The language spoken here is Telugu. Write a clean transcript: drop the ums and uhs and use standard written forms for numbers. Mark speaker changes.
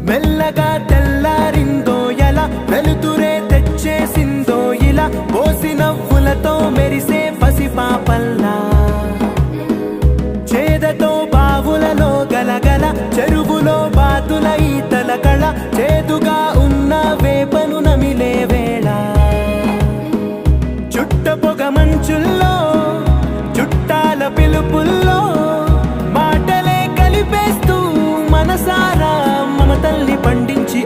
Speaker 1: మెల్లగా తెల్లారిందో ఎలా వెలుతురే తెచ్చేసిందో ఇలా పోసి నవ్వులతో మెరిసే పసిపాపల్లా చేదతో బావులలో గలగల చెరువులో బాతుల ఈతల కళ చేదుగా ఉన్న వేపను నమిలే వేళ చుట్ట పొగ మంచుల్లో చుట్టాల పిలుపుల్లో మాటలే కలిపేస్తూ మనసారా మమతల్ని పండించి